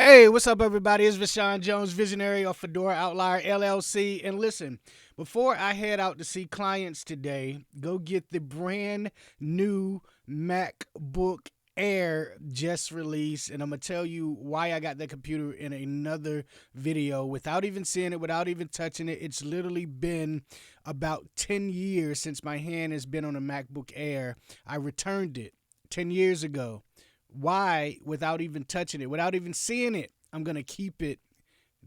Hey, what's up, everybody? It's Vashawn Jones, visionary of Fedora Outlier LLC. And listen, before I head out to see clients today, go get the brand new MacBook Air just released. And I'm going to tell you why I got that computer in another video without even seeing it, without even touching it. It's literally been about 10 years since my hand has been on a MacBook Air. I returned it 10 years ago. Why, without even touching it, without even seeing it, I'm going to keep it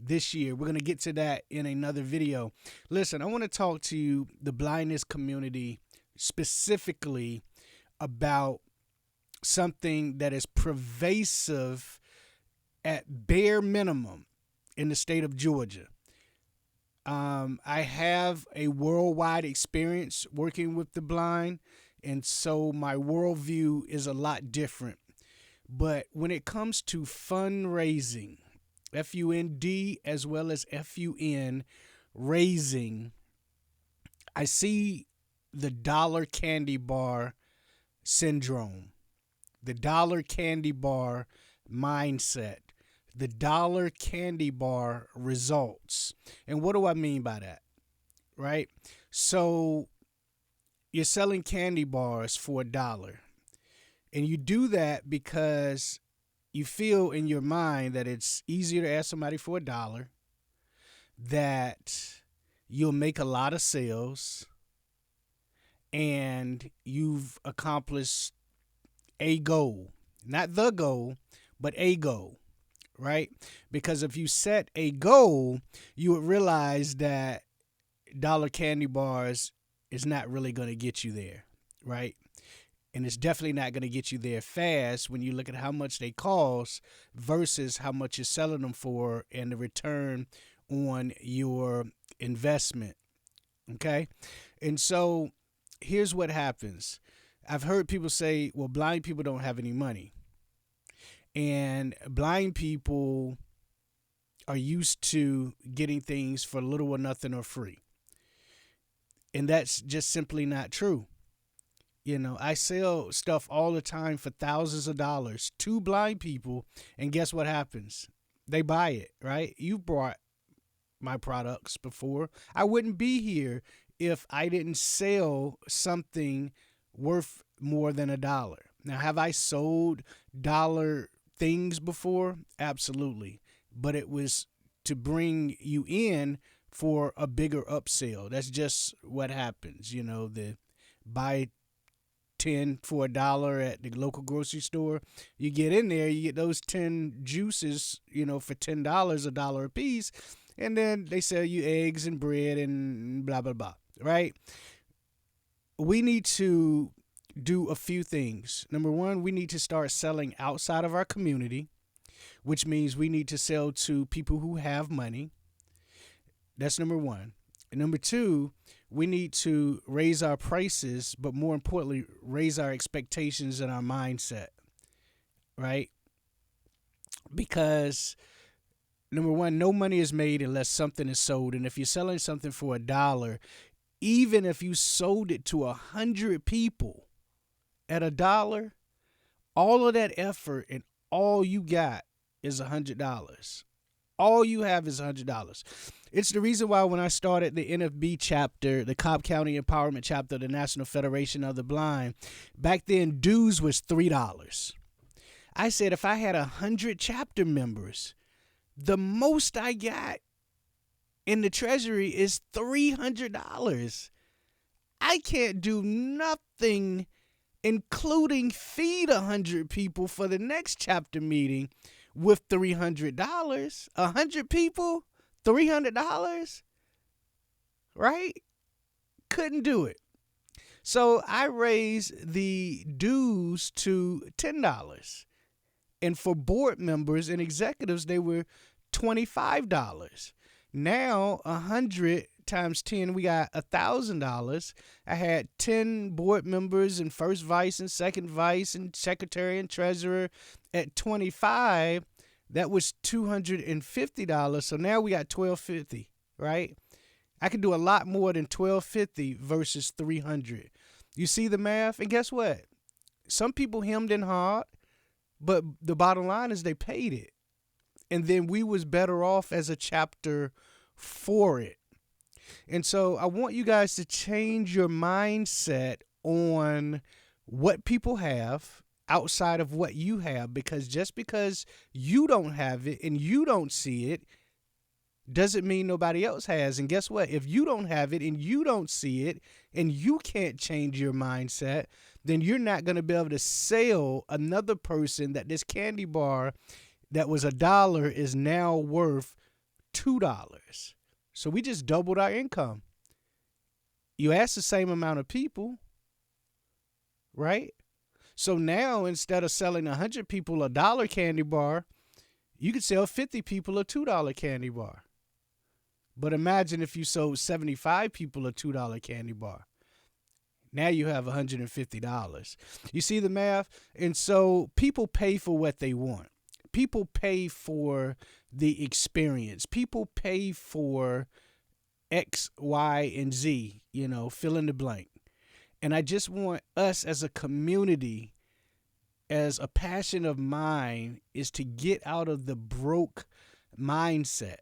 this year. We're going to get to that in another video. Listen, I want to talk to you, the blindness community, specifically about something that is pervasive at bare minimum in the state of Georgia. I have a worldwide experience working with the blind, and so my worldview is a lot different. But when it comes to fundraising, FUND as well as FUN, raising, I see the dollar candy bar syndrome, the dollar candy bar mindset, the dollar candy bar results. And what do I mean by that? Right? So you're selling candy bars for $1. And you do that because you feel in your mind that it's easier to ask somebody for $1, that you'll make a lot of sales, and you've accomplished a goal. Not the goal, but a goal, right? Because if you set a goal, you would realize that dollar candy bars is not really going to get you there, right? And it's definitely not going to get you there fast when you look at how much they cost versus how much you're selling them for and the return on your investment. Okay? And so here's what happens. I've heard people say, well, blind people don't have any money. And blind people are used to getting things for little or nothing or free. And that's just simply not true. You know, I sell stuff all the time for thousands of dollars to blind people, and guess what happens? They buy it, right? You've bought my products before. I wouldn't be here if I didn't sell something worth more than $1. Now, have I sold dollar things before? Absolutely. But it was to bring you in for a bigger upsell. That's just what happens. You know, the buy 10 for $1 at the local grocery store. You get in there, you get those 10 juices, for $10, $1 a piece, and then they sell you eggs and bread and blah, blah, blah, right? We need to do a few things. Number one, we need to start selling outside of our community, which means we need to sell to people who have money. That's number one. And number two, we need to raise our prices, but more importantly, raise our expectations and our mindset, right? Because number one, no money is made unless something is sold. And if you're selling something for $1, even if you sold it to 100 people at $1, all of that effort and all you got is $100. All you have is $100. It's the reason why when I started the NFB chapter, the Cobb County Empowerment chapter of the National Federation of the Blind, back then dues was $3. I said if I had 100 chapter members, the most I got in the treasury is $300. I can't do nothing, including feed 100 people for the next chapter meeting with $300. 100 people, $300, right? Couldn't do it. So I raised the dues to $10. And for board members and executives, they were $25. Now, 100 times 10, we got $1,000. I had 10 board members and first vice and second vice and secretary and treasurer at 25. That was $250. So now we got $1,250, right? I can do a lot more than $1,250 versus $300. You see the math? And guess what? Some people hemmed and hawed, but the bottom line is they paid it. and then we was better off as a chapter for it. And so I want you guys to change your mindset on what people have outside of what you have, because just because you don't have it and you don't see it doesn't mean nobody else has. And guess what? If you don't have it and you don't see it and you can't change your mindset, then you're not going to be able to sell another person that this candy bar that was $1 is now worth $2. So we just doubled our income. You ask the same amount of people, right? So now instead of selling 100 people a $1 candy bar, you could sell 50 people a $2 candy bar. But imagine if you sold 75 people a $2 candy bar. Now you have $150. You see the math? And so people pay for what they want. People pay for the experience. People pay for X, Y, and Z, fill in the blank. And I just want us as a community, as a passion of mine, is to get out of the broke mindset,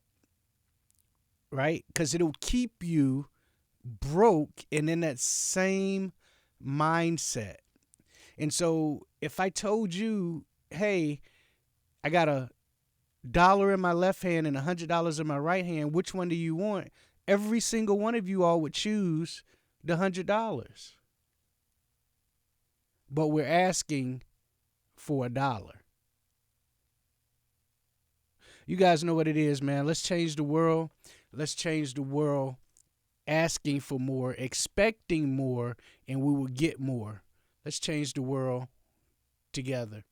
right? Because it'll keep you broke and in that same mindset. And so if I told you, hey, I got $1 in my left hand and $100 in my right hand, which one do you want? Every single one of you all would choose the $100. But we're asking for $1. You guys know what it is, man. Let's change the world. Let's change the world asking for more, expecting more, and we will get more. Let's change the world together.